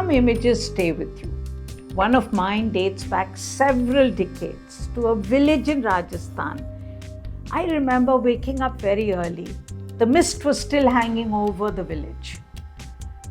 some images stay with you. One of mine dates back several decades to a village in Rajasthan. I remember waking up very early. The mist was still hanging over the village.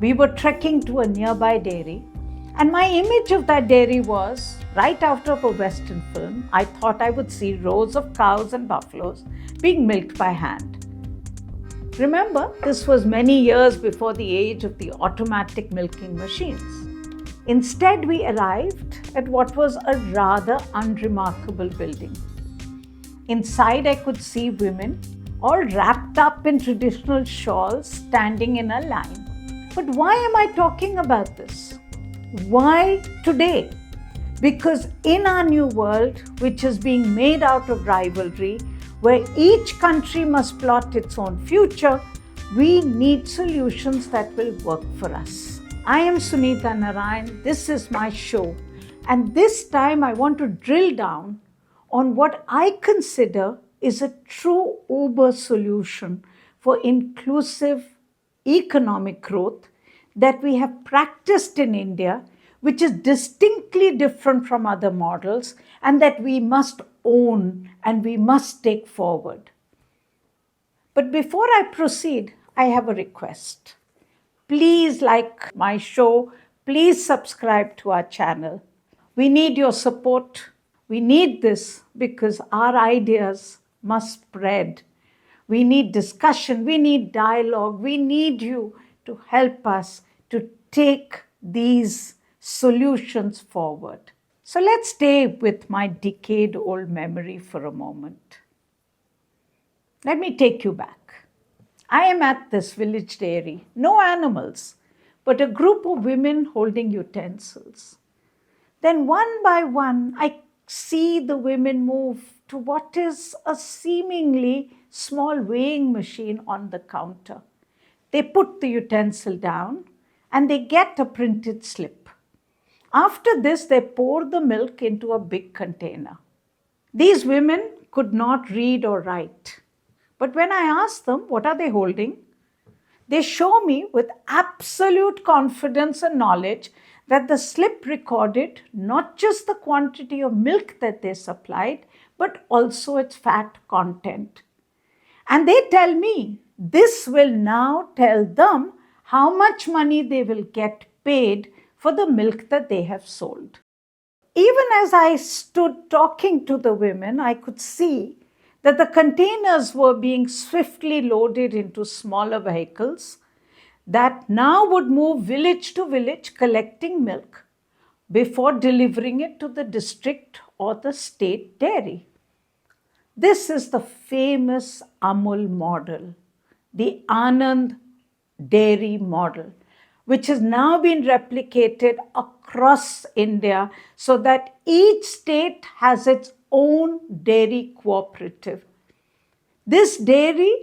We were trekking to a nearby dairy, and my image of that dairy was, right out of a Western film, I thought I would see rows of cows and buffaloes being milked by hand. Remember, this was many years before the age of the automatic milking machines. Instead, we arrived at what was a rather unremarkable building. Inside, I could see women, all wrapped up in traditional shawls, standing in a line. But why am I talking about this? Why today? Because in our new world, which is being made out of rivalry, where each country must plot its own future, we need solutions that will work for us. I am Sunita Narain, this is my show, and this time I want to drill down on what I consider is a true Uber solution for inclusive economic growth that we have practiced in India, which is distinctly different from other models and that we must own and we must take forward. But before I proceed, I have a request. Please like my show, please subscribe to our channel. We need your support. We need this because our ideas must spread. We need discussion, we need dialogue, we need you to help us to take these solutions forward. So let's stay with my decade-old memory for a moment. Let me take you back. I am at this village dairy, no animals, but a group of women holding utensils. Then one by one, I see the women move to what is a seemingly small weighing machine on the counter. They put the utensil down and they get a printed slip. After this, they pour the milk into a big container. These women could not read or write. But when I ask them, what are they holding? They show me with absolute confidence and knowledge that the slip recorded not just the quantity of milk that they supplied, but also its fat content. And they tell me this will now tell them how much money they will get paid for the milk that they have sold. Even as I stood talking to the women, I could see that the containers were being swiftly loaded into smaller vehicles that now would move village to village collecting milk before delivering it to the district or the state dairy. This is the famous Amul model, the Anand Dairy model, which has now been replicated across India so that each state has its own dairy cooperative. This dairy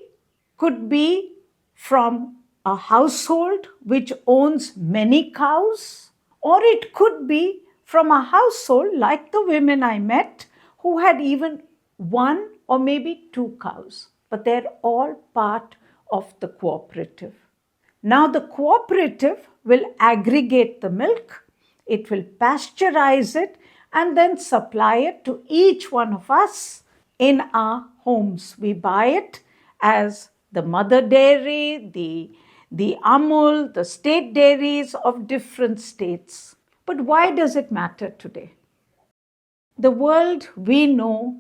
could be from a household which owns many cows, or it could be from a household like the women I met who had even one or maybe two cows, but they're all part of the cooperative. Now the cooperative will aggregate the milk, it will pasteurize it and then supply it to each one of us in our homes. We buy it as the mother dairy, the Amul, the state dairies of different states. But why does it matter today? The world we know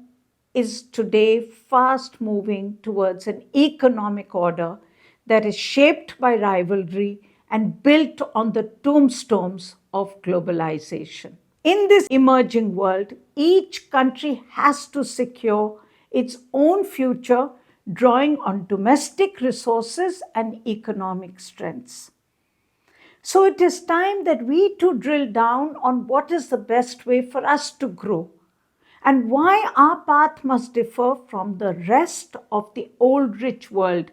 is today fast moving towards an economic order that is shaped by rivalry and built on the tombstones of globalization. In this emerging world, each country has to secure its own future, drawing on domestic resources and economic strengths. So it is time that we too drill down on what is the best way for us to grow and why our path must differ from the rest of the old rich world,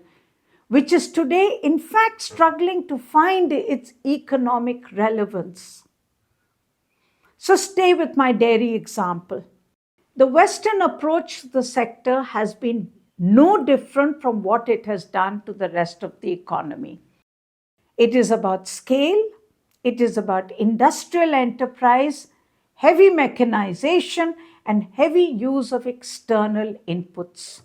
which is today in fact struggling to find its economic relevance. So stay with my dairy example. The Western approach to the sector has been no different from what it has done to the rest of the economy. It is about scale, It is about industrial enterprise, heavy mechanization, and heavy use of external inputs.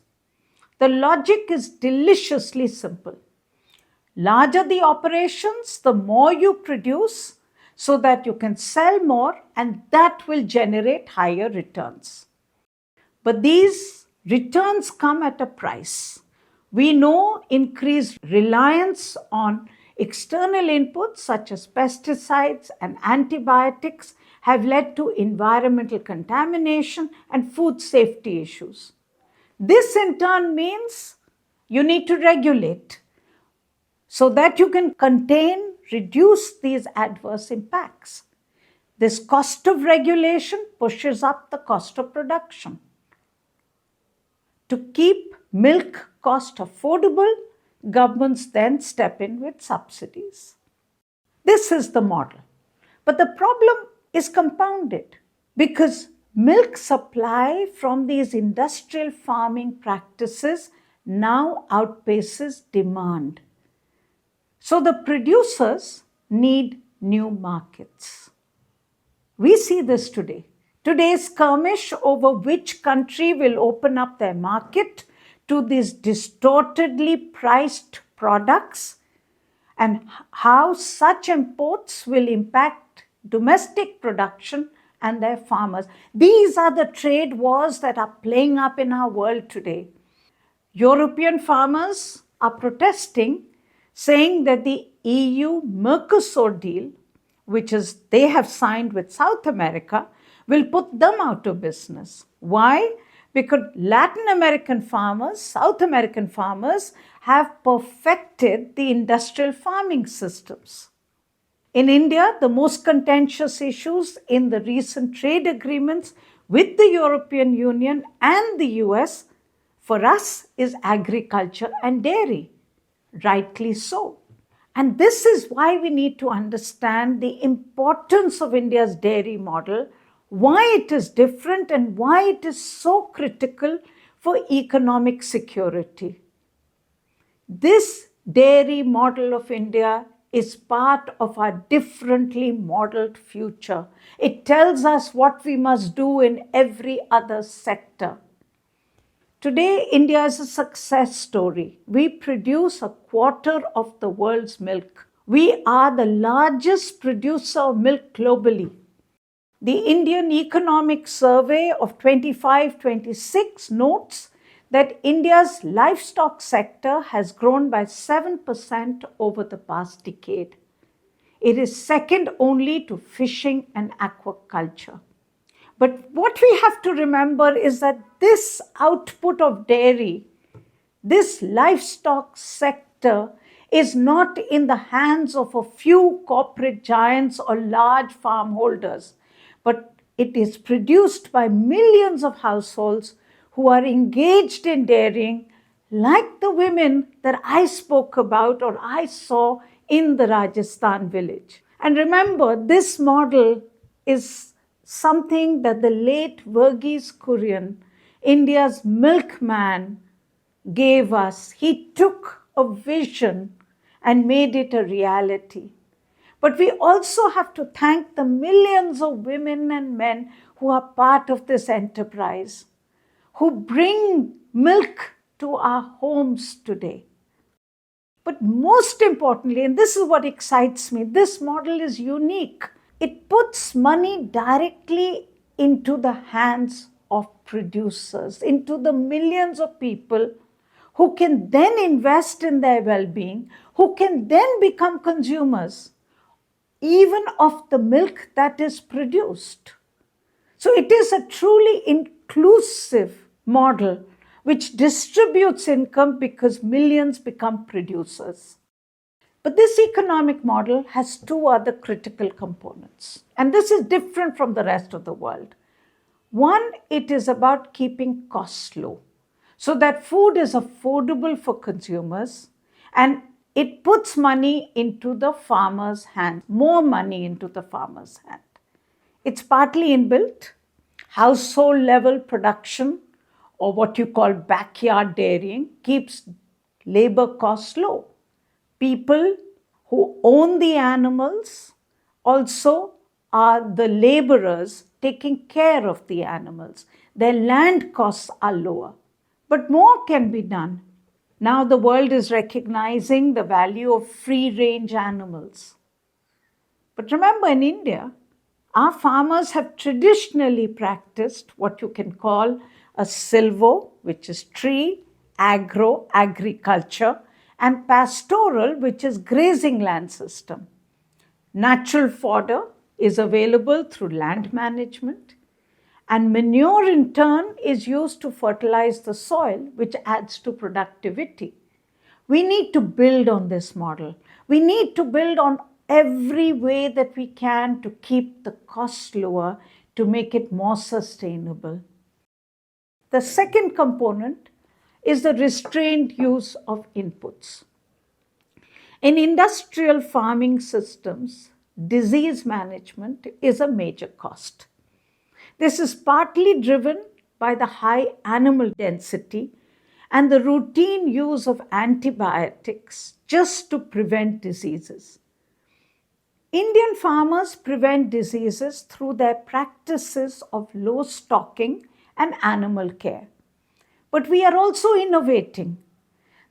The logic is deliciously simple. Larger the operations, the more you produce so that you can sell more, and that will generate higher returns. But these returns come at a price. We know increased reliance on external inputs such as pesticides and antibiotics have led to environmental contamination and food safety issues. This in turn means you need to regulate so that you can contain, reduce these adverse impacts. This cost of regulation pushes up the cost of production. To keep milk cost affordable, governments then step in with subsidies. This is the model. But the problem is compounded because milk supply from these industrial farming practices now outpaces demand. So the producers need new markets. We see this today. Today's skirmish over which country will open up their market to these distortedly priced products and how such imports will impact domestic production and their farmers. These are the trade wars that are playing up in our world today. European farmers are protesting, saying that the EU-Mercosur deal, which is they have signed with South America, will put them out of business. Why? Because Latin American farmers, South American farmers have perfected the industrial farming systems. In India, the most contentious issues in the recent trade agreements with the European Union and the US for us is agriculture and dairy. Rightly so. And this is why we need to understand the importance of India's dairy model, why it is different, and why it is so critical for economic security. This dairy model of India is part of our differently modeled future. It tells us what we must do in every other sector. Today, India is a success story. We produce a quarter of the world's milk. We are the largest producer of milk globally. The Indian Economic Survey of 25-26 notes that India's livestock sector has grown by 7% over the past decade. It is second only to fishing and aquaculture. But what we have to remember is that this output of dairy, this livestock sector, is not in the hands of a few corporate giants or large farm holders, but it is produced by millions of households who are engaged in dairying, like the women that I spoke about or I saw in the Rajasthan village. And remember, this model is something that the late Verghese Kurien, India's milkman, gave us. He took a vision and made it a reality. But we also have to thank the millions of women and men who are part of this enterprise, who bring milk to our homes today. But most importantly, and this is what excites me, this model is unique. It puts money directly into the hands of producers, into the millions of people who can then invest in their well-being, who can then become consumers, even of the milk that is produced. So it is a truly inclusive model which distributes income because millions become producers. But this economic model has two other critical components, and this is different from the rest of the world. One, it is about keeping costs low so that food is affordable for consumers and it puts money into the farmer's hand, more money into the farmer's hand. It's partly inbuilt, household level production, or what you call backyard dairying, keeps labor costs low. People who own the animals also are the laborers taking care of the animals. Their land costs are lower. But more can be done. Now the world is recognizing the value of free-range animals. But remember, in India, our farmers have traditionally practiced what you can call a silvo, which is tree, agriculture, and pastoral, which is grazing land system. Natural fodder is available through land management, and manure in turn is used to fertilize the soil, which adds to productivity. We need to build on this model. We need to build on every way that we can to keep the costs lower, to make it more sustainable. The second component is the restrained use of inputs. In industrial farming systems, disease management is a major cost. This is partly driven by the high animal density and the routine use of antibiotics just to prevent diseases. Indian farmers prevent diseases through their practices of low stocking and animal care. But we are also innovating.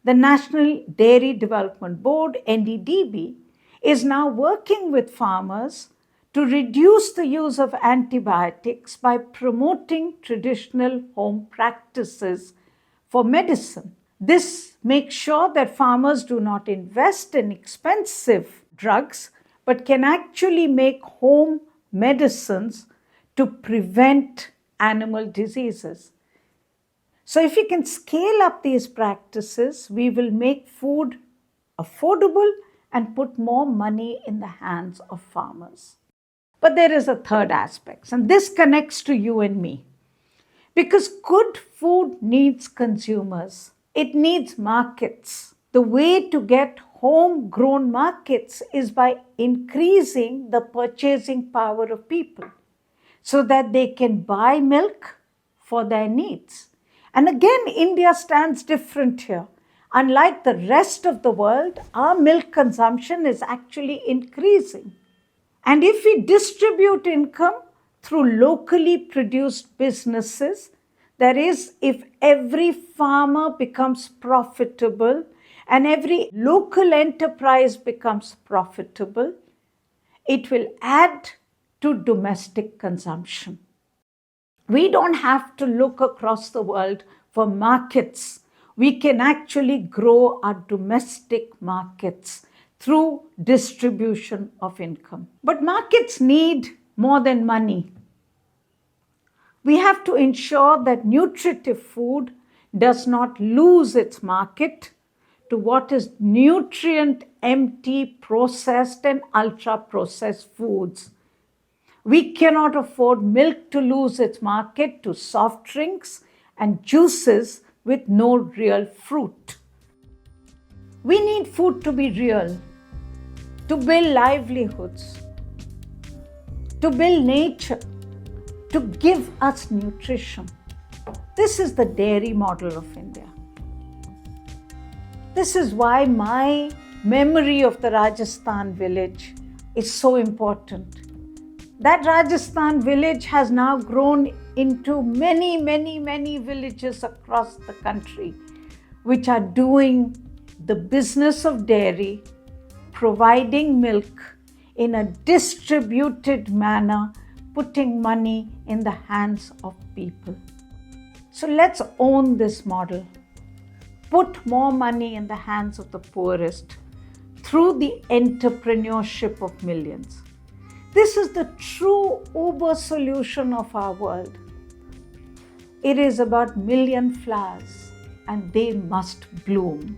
The National Dairy Development Board, NDDB, is now working with farmers to reduce the use of antibiotics by promoting traditional home practices for medicine. This makes sure that farmers do not invest in expensive drugs, but can actually make home medicines to prevent animal diseases. So if we can scale up these practices, we will make food affordable and put more money in the hands of farmers. But there is a third aspect, and this connects to you and me. Because good food needs consumers. It needs markets. The way to get homegrown markets is by increasing the purchasing power of people so that they can buy milk for their needs. And again, India stands different here. Unlike the rest of the world, our milk consumption is actually increasing. And if we distribute income through locally produced businesses, that is, if every farmer becomes profitable and every local enterprise becomes profitable, it will add to domestic consumption. We don't have to look across the world for markets. We can actually grow our domestic markets through distribution of income. But markets need more than money. We have to ensure that nutritive food does not lose its market to what is nutrient-empty, processed and ultra-processed foods. We cannot afford milk to lose its market to soft drinks and juices with no real fruit. We need food to be real, to build livelihoods, to build nature, to give us nutrition. This is the dairy model of India. This is why my memory of the Rajasthan village is so important. That Rajasthan village has now grown into many villages across the country, which are doing the business of dairy, providing milk in a distributed manner, putting money in the hands of people. So let's own this model. Put more money in the hands of the poorest through the entrepreneurship of millions. This is the true Uber solution of our world. It is about million flowers and they must bloom.